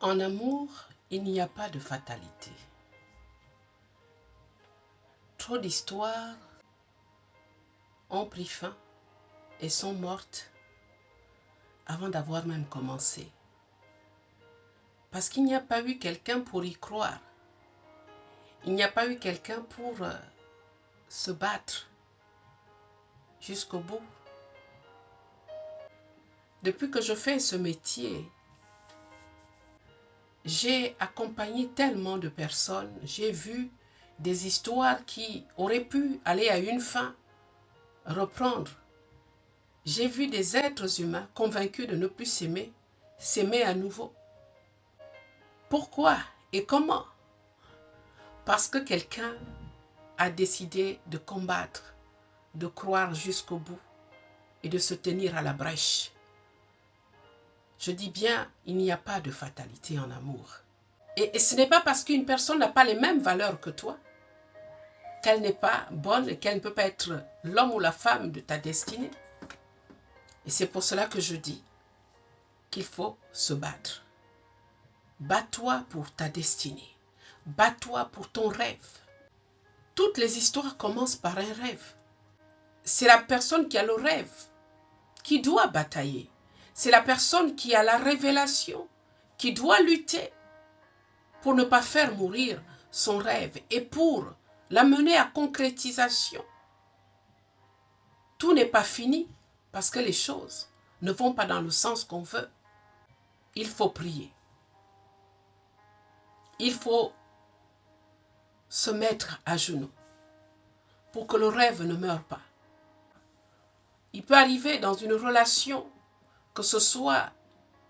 En amour, il n'y a pas de fatalité. Trop d'histoires ont pris fin et sont mortes avant d'avoir même commencé. Parce qu'il n'y a pas eu quelqu'un pour y croire. Il n'y a pas eu quelqu'un pour se battre jusqu'au bout. Depuis que je fais ce métier, j'ai accompagné tellement de personnes, j'ai vu des histoires qui auraient pu aller à une fin, reprendre. J'ai vu des êtres humains convaincus de ne plus s'aimer, s'aimer à nouveau. Pourquoi et comment? Parce que quelqu'un a décidé de combattre, de croire jusqu'au bout et de se tenir à la brèche. Je dis bien, il n'y a pas de fatalité en amour. Et ce n'est pas parce qu'une personne n'a pas les mêmes valeurs que toi qu'elle n'est pas bonne et qu'elle ne peut pas être l'homme ou la femme de ta destinée. Et c'est pour cela que je dis qu'il faut se battre. Bats-toi pour ta destinée. Bats-toi pour ton rêve. Toutes les histoires commencent par un rêve. C'est la personne qui a le rêve qui doit batailler. C'est la personne qui a la révélation qui doit lutter pour ne pas faire mourir son rêve et pour l'amener à concrétisation. Tout n'est pas fini parce que les choses ne vont pas dans le sens qu'on veut. Il faut prier. Il faut se mettre à genoux pour que le rêve ne meure pas. Il peut arriver dans une relation que ce soit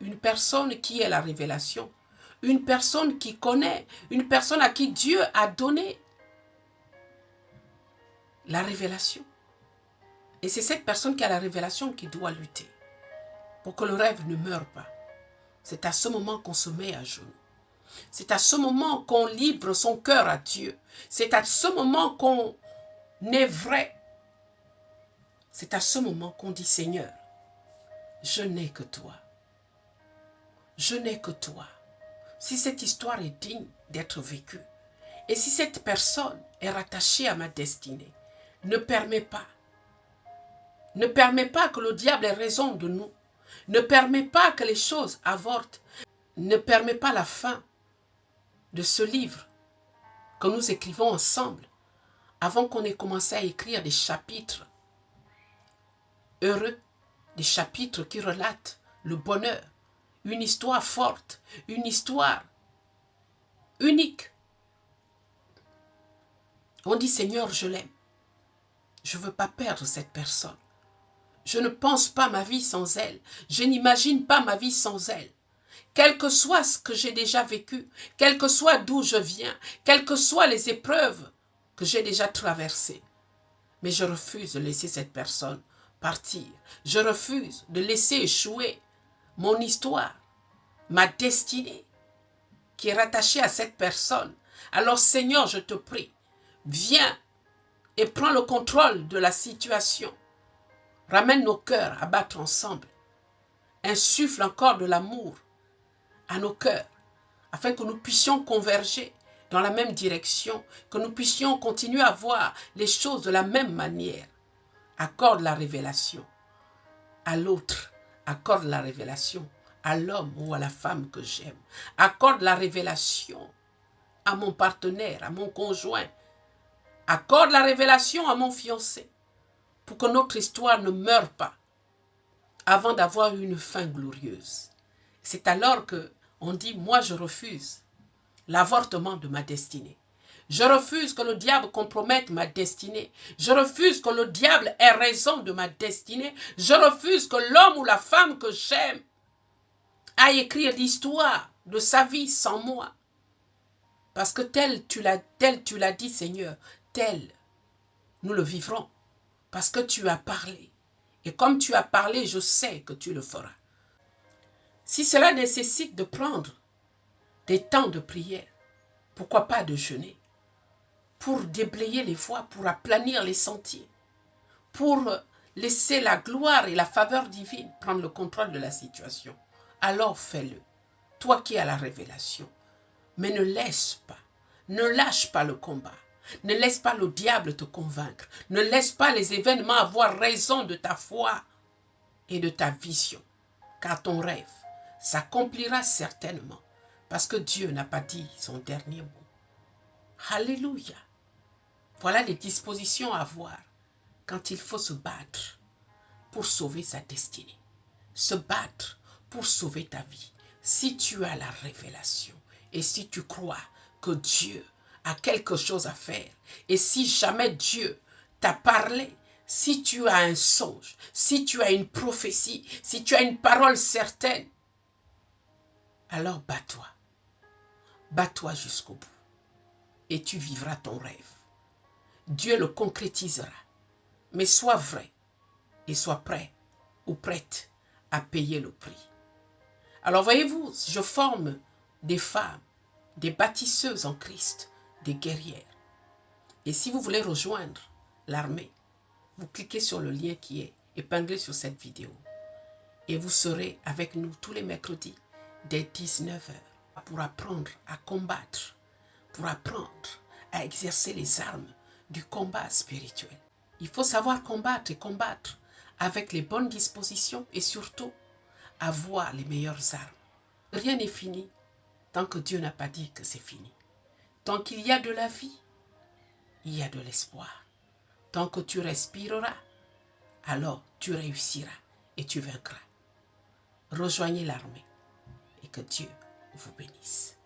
une personne qui est la révélation, une personne qui connaît, une personne à qui Dieu a donné la révélation. Et c'est cette personne qui a la révélation qui doit lutter pour que le rêve ne meure pas. C'est à ce moment qu'on se met à genoux. C'est à ce moment qu'on livre son cœur à Dieu. C'est à ce moment qu'on est vrai. C'est à ce moment qu'on dit, Seigneur, je n'ai que toi. Je n'ai que toi. Si cette histoire est digne d'être vécue, et si cette personne est rattachée à ma destinée, ne permets pas que le diable ait raison de nous. Ne permets pas que les choses avortent. Ne permets pas la fin de ce livre que nous écrivons ensemble avant qu'on ait commencé à écrire des chapitres heureux, des chapitres qui relatent le bonheur, une histoire forte, une histoire unique. On dit, Seigneur, je l'aime. Je ne veux pas perdre cette personne. Je ne pense pas ma vie sans elle. Je n'imagine pas ma vie sans elle. Quel que soit ce que j'ai déjà vécu, quel que soit d'où je viens, quelles que soient les épreuves que j'ai déjà traversées. Mais je refuse de laisser cette personne partir. Je refuse de laisser échouer mon histoire, ma destinée qui est rattachée à cette personne. Alors Seigneur, je te prie, viens et prends le contrôle de la situation. Ramène nos cœurs à battre ensemble. Insuffle encore de l'amour à nos cœurs, afin que nous puissions converger dans la même direction, que nous puissions continuer à voir les choses de la même manière. Accorde la révélation à l'autre, accorde la révélation à l'homme ou à la femme que j'aime. Accorde la révélation à mon partenaire, à mon conjoint. Accorde la révélation à mon fiancé, pour que notre histoire ne meure pas avant d'avoir une fin glorieuse. C'est alors qu'on dit, moi je refuse l'avortement de ma destinée. Je refuse que le diable compromette ma destinée. Je refuse que le diable ait raison de ma destinée. Je refuse que l'homme ou la femme que j'aime aille écrire l'histoire de sa vie sans moi. Parce que tel tu l'as dit, Seigneur, tel nous le vivrons. Parce que tu as parlé. Et comme tu as parlé, je sais que tu le feras. Si cela nécessite de prendre des temps de prière, pourquoi pas de jeûner, pour déblayer les voies, pour aplanir les sentiers, pour laisser la gloire et la faveur divine prendre le contrôle de la situation, alors fais-le. toi qui as la révélation. Mais ne laisse pas, ne lâche pas le combat. Ne laisse pas le diable te convaincre. Ne laisse pas les événements avoir raison de ta foi et de ta vision. Car ton rêve s'accomplira certainement. Parce que Dieu n'a pas dit son dernier mot. Alléluia. Voilà les dispositions à avoir quand il faut se battre pour sauver sa destinée. Se battre pour sauver ta vie. Si tu as la révélation et si tu crois que Dieu a quelque chose à faire et si jamais Dieu t'a parlé, si tu as un songe, si tu as une prophétie, si tu as une parole certaine, alors bats-toi. Bats-toi jusqu'au bout et tu vivras ton rêve. Dieu le concrétisera. Mais sois vrai et sois prêt ou prête à payer le prix. Alors voyez-vous, je forme des femmes, des bâtisseuses en Christ, des guerrières. Et si vous voulez rejoindre l'armée, vous cliquez sur le lien qui est épinglé sur cette vidéo. Et vous serez avec nous tous les mercredis dès 19 h pour apprendre à combattre, pour apprendre à exercer les armes du combat spirituel. Il faut savoir combattre et combattre avec les bonnes dispositions et surtout avoir les meilleures armes. Rien n'est fini tant que Dieu n'a pas dit que c'est fini. Tant qu'il y a de la vie, il y a de l'espoir. Tant que tu respireras, alors tu réussiras et tu vaincras. Rejoignez l'armée et que Dieu vous bénisse.